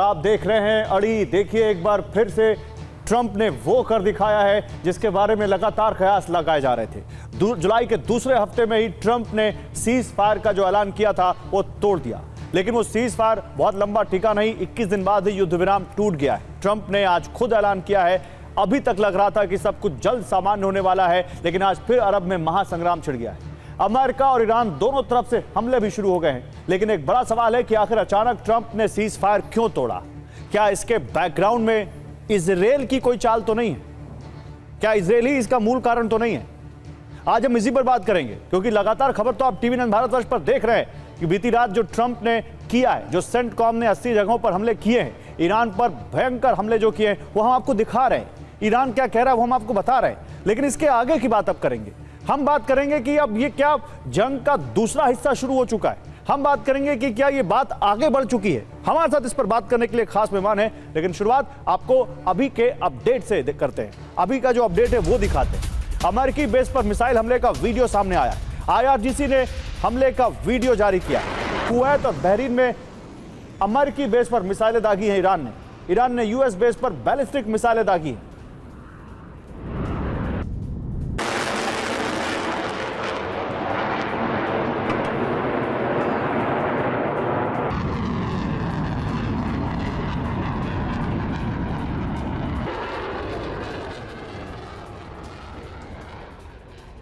आप देख रहे हैं अड़ी। देखिए एक बार फिर से ट्रंप ने वो कर दिखाया है जिसके बारे में लगातार कयास लगाए जा रहे थे। जुलाई के दूसरे हफ्ते में ही ट्रंप ने सीज फायर का जो ऐलान किया था वो तोड़ दिया, लेकिन वो सीज फायर बहुत लंबा टिका नहीं। 21 दिन बाद ही युद्ध विराम टूट गया है। ट्रंप ने आज खुद ऐलान किया है। अभी तक लग रहा था कि सब कुछ जल्द सामान्य होने वाला है, लेकिन आज फिर अरब में महासंग्राम छिड़ गया है। अमेरिका और ईरान दोनों तरफ से हमले भी शुरू हो गए हैं, लेकिन एक बड़ा सवाल है कि आखिर अचानक ट्रंप ने सीज फायर क्यों तोड़ा? क्या इसके बैकग्राउंड में इजराइल की कोई चाल तो नहीं है? क्या इजराइल ही इसका मूल कारण तो नहीं है? आज हम इसी पर बात करेंगे, क्योंकि लगातार खबर तो आप टीवी 9 भारतवर्ष पर देख रहे हैं कि बीती रात जो ट्रंप ने किया है, जो सेंटकॉम ने 80 जगहों पर हमले किए हैं, ईरान पर भयंकर हमले जो किए हैं, वो हम आपको दिखा रहे हैं। ईरान क्या कह रहा है वो हम आपको बता रहे हैं, लेकिन इसके आगे की बात अब करेंगे। हम बात करेंगे कि अब ये क्या जंग का दूसरा हिस्सा शुरू हो चुका है। हम बात करेंगे कि क्या ये बात आगे बढ़ चुकी है। हमारे साथ इस पर बात करने के लिए खास मेहमान है, लेकिन शुरुआत आपको अभी के अपडेट से करते हैं। अभी का जो अपडेट है वो दिखाते हैं। अमेरिकी बेस पर मिसाइल हमले का वीडियो सामने आया है। IRGC ने हमले का वीडियो जारी किया है। कुवैत और बहरीन में अमेरिकी बेस पर मिसाइलें दागी हैं ईरान ने US बेस पर बैलिस्टिक मिसाइलें दागी हैं।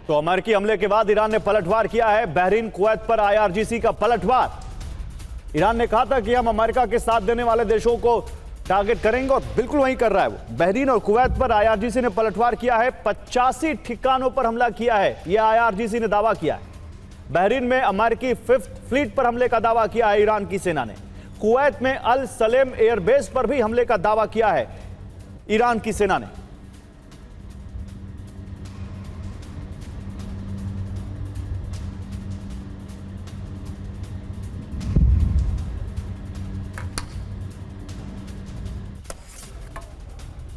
तो अमेरिकी हमले के बाद ईरान ने पलटवार किया है। बहरीन कुवैत पर IRGC का पलटवार। ईरान ने कहा था कि हम अमेरिका के साथ देने वाले देशों को टारगेट करेंगे, और बिल्कुल वही कर रहा है वो। बहरीन और कुवैत पर IRGC ने पलटवार किया है। 85 ठिकानों पर हमला किया है, यह IRGC ने दावा किया है। बहरीन में अमेरिकी 5th फ्लीट पर हमले का दावा किया है ईरान की सेना ने। कुवैत में अल सलेम एयरबेस पर भी हमले का दावा किया है ईरान की सेना ने।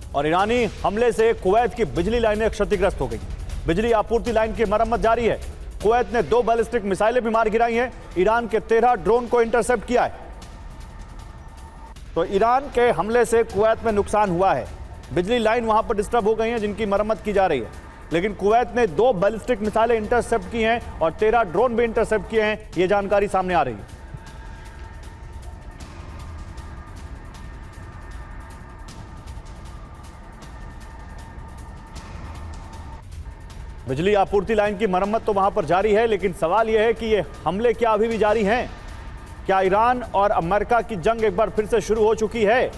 और ईरानी हमले से कुवैत की बिजली लाइनें क्षतिग्रस्त हो गई। बिजली आपूर्ति लाइन की मरम्मत जारी है। कुवैत ने 2 बैलिस्टिक मिसाइलें भी मार गिराई हैं। ईरान के 13 ड्रोन को इंटरसेप्ट किया है। तो ईरान के हमले से कुवैत में नुकसान हुआ है। बिजली लाइन वहां पर डिस्टर्ब हो गई हैं, जिनकी मरम्मत की जा रही है। लेकिन कुवैत ने 2 बैलिस्टिक मिसाइलें इंटरसेप्ट की हैं और 13 ड्रोन भी इंटरसेप्ट किए हैं। यह जानकारी सामने आ रही है। बिजली आपूर्ति लाइन की मरम्मत तो वहां पर जारी है, लेकिन सवाल यह है कि ये हमले क्या अभी भी जारी हैं? क्या ईरान और अमेरिका की जंग एक बार फिर से शुरू हो चुकी है,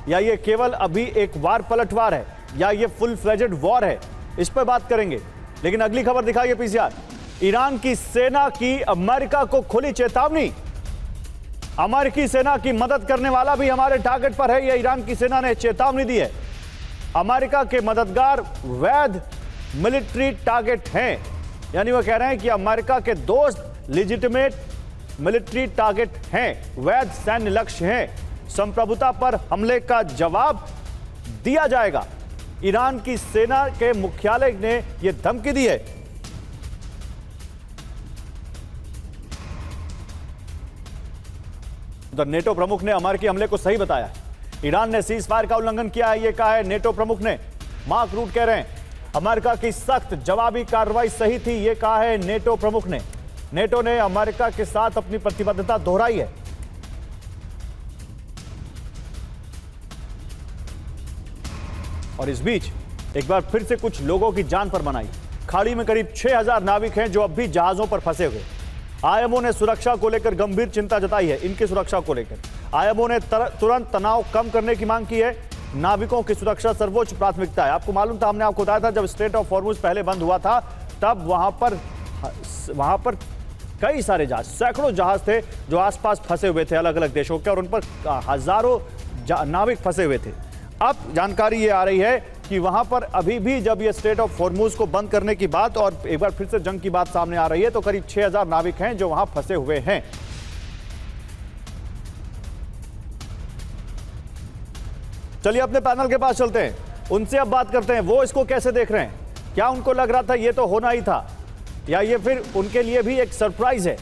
या ये केवल अभी एक वार पलटवार है, या ये फुल फ्लेजेड वॉर है? इस पर बात करेंगे। लेकिन अगली खबर दिखाइए PCR। ईरान की सेना की अमेरिका को खुली चेतावनी। अमेरिकी सेना की मदद करने वाला भी हमारे टारगेट पर है, यह ईरान की सेना ने चेतावनी दी है। अमेरिका के मददगार वैध मिलिट्री टारगेट हैं, यानी वो कह रहे हैं कि अमेरिका के दोस्त लेजिटिमेट मिलिट्री टारगेट हैं, वैध सैन्य लक्ष्य हैं। संप्रभुता पर हमले का जवाब दिया जाएगा। ईरान की सेना के मुख्यालय ने यह धमकी दी है। तो नेटो प्रमुख ने अमेरिकी हमले को सही बताया। ईरान ने सीज फायर का उल्लंघन किया है, यह कहा है नेटो प्रमुख ने। मार्क रूट कह रहे हैं अमेरिका की सख्त जवाबी कार्रवाई सही थी, यह कहा है नेटो प्रमुख ने। नेटो ने अमेरिका के साथ अपनी प्रतिबद्धता दोहराई है। और इस बीच एक बार फिर से कुछ लोगों की जान पर बनाई। खाड़ी में करीब 6000 नाविक हैं जो अब भी जहाजों पर फंसे हुए। IMO ने सुरक्षा को लेकर गंभीर चिंता जताई है। इनकी सुरक्षा को लेकर IMO ने तुरंत तनाव कम करने की मांग की है। नाविकों की सुरक्षा सर्वोच्च प्राथमिकता है। आपको मालूम था, हमने आपको बताया था, जब स्ट्रेट ऑफ हॉर्मुज पहले बंद हुआ था तब वहां पर कई सारे जहाज, सैकड़ों जहाज थे जो आसपास फंसे हुए थे अलग अलग देशों के, और उन पर हजारों नाविक फंसे हुए थे। अब जानकारी ये आ रही है कि वहां पर अभी भी जब ये स्ट्रेट ऑफ हॉर्मुज को बंद करने की बात और एक बार फिर से जंग की बात सामने आ रही है, तो करीब 6000 नाविक हैं जो वहां फंसे हुए हैं। चलिए अपने पैनल के पास चलते हैं, उनसे अब बात करते हैं। वो इसको कैसे देख रहे हैं? क्या उनको लग रहा था ये तो होना ही था, या ये फिर उनके लिए भी एक सरप्राइज है?